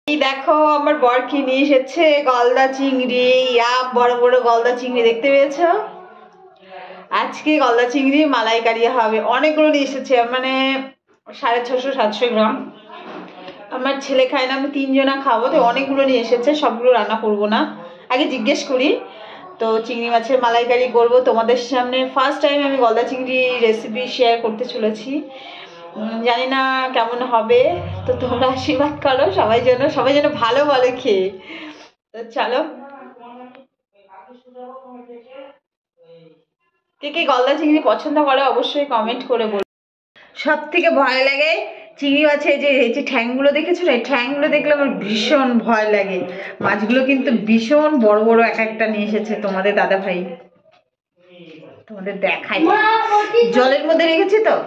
এই দেখো আমার বর কি নিয়ে এসেছে, গলদা চিংড়ি। বড় বড় গলদা চিংড়ি দেখতে পেয়েছো? আজকে গলদা চিংড়ি মালাইকারি হবে। অনেকগুলো নিয়ে এসেছে, মানে 650-700 গ্রাম। আমার ছেলে খায় না, আমি 3 জনা খাবো, তো অনেকগুলো নিয়ে এসেছে। সবগুলো রান্না করব না, আগে জিজ্ঞেস করি। তো চিংড়ি মাছের মালাইকারি করব তোমাদের সামনে। ফার্স্ট টাইম আমি গলদা চিংড়ি রেসিপি শেয়ার করতে চলেছি। জানি না কেমন হবে, তো তোমরা আশীর্বাদ করো সবাই যেন ভালো বলে খেয়ে। তো চলো, কে কে গলদা চিংড়ি পছন্দ করে অবশ্যই কমেন্ট করে বলো। সব থেকে ভয় লাগে চিংড়ি মাছের যে ঠ্যাংগুলো দেখেছো না, ঠ্যাংগুলো দেখলে আমার ভীষণ ভয় লাগে। মাছগুলো কিন্তু ভীষণ বড় বড় এক একটা নিয়ে এসেছে তোমাদের দাদা ভাই। তোমাদের দেখাই, জলের মধ্যে রেখেছি তো।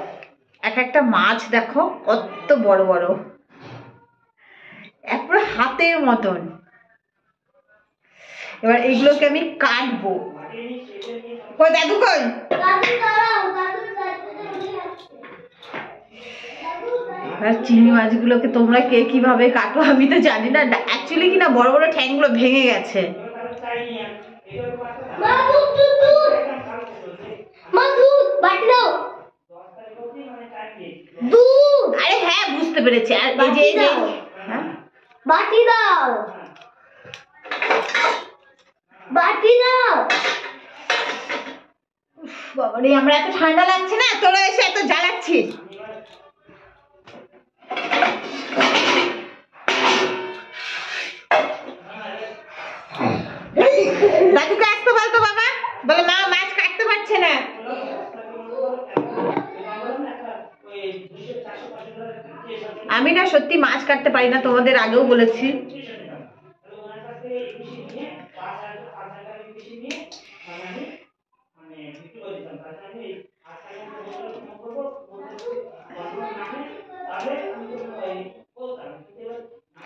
এক একটা মাছ দেখো কত বড় বড়, একবার হাতের মতন। এবার এগুলোকে আমি কাটবো। কই দাদু, কই? আর চিংড়ি মাছগুলোকে তোমরা কে কিভাবে কাটো আমি তো জানি না। অ্যাকচুয়ালি কি না, বড় বড় ঠ্যাংগুলো ভেঙে গেছে। আরে হ্যাঁ, বুঝতে পেরেছি। আর এই যে হ্যাঁ, বাটি দাও, বাটি দাও। বাবারে, আমরা এত ঠান্ডা লাগছে না, তোরা এসে এত জ্বালাচ্ছিস। দাদুকে আসতে বলতো বাবা, বলে মা মাছ কাটতে পারছে না। আমি না সত্যি মাছ কাটতে পারি না, তোমাদের আগেও বলেছি।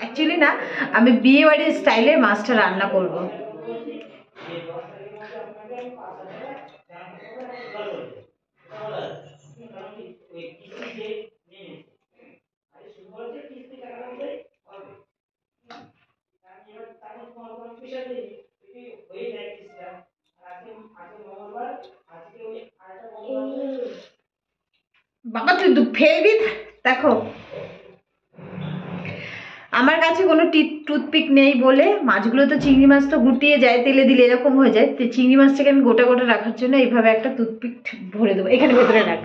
অ্যাকচুয়ালি না, আমি বিয়ে বাড়ির স্টাইলে মাছটা রান্না করব। বাবা তুই ফেলবি, দেখো আমার কাছে কোনো টুথপিক নেই বলে মাছগুলো তো, চিংড়ি মাছ তো গুটিয়ে যায়, তেলে দিলে এরকম হয়ে যায়। তো চিংড়ি মাছটাকে আমি গোটা গোটা রাখার জন্য এইভাবে একটা টুথপিক ভরে দেবো, এখানে ভেতরে রাখ।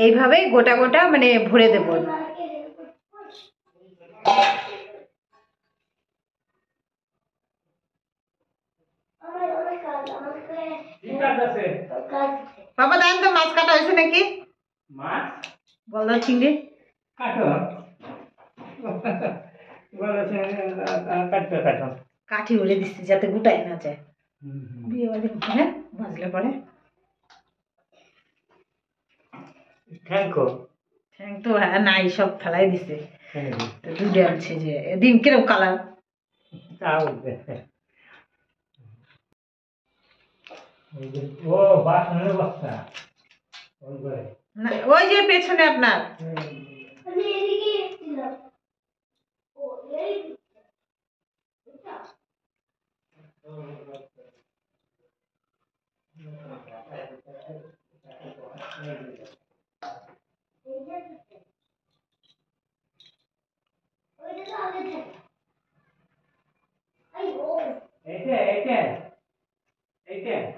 এইভাবে গোটা গোটা মানে ভরে দেব। বাবা দেন তো মাছ কাটা হয়েছে নাকি? মাছ গলদা চিংড়ি কাটো, কাঠি উড়ে দিচ্ছি যাতে গোটাই না যায়। বিয়ে বাড়ির ওখানে ভাজলে পরে ঠ্যাং তো হ্যাঁ নাই, সব ফেলাই দিছে। দুধে আনছে যে ডিম কিরকম কালার, ওই যে পেছনে আপনার।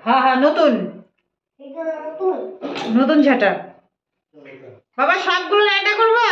হ্যাঁ হ্যাঁ, নতুন নতুন ঝাঁটা। বাবা সবগুলো রান্না করবো।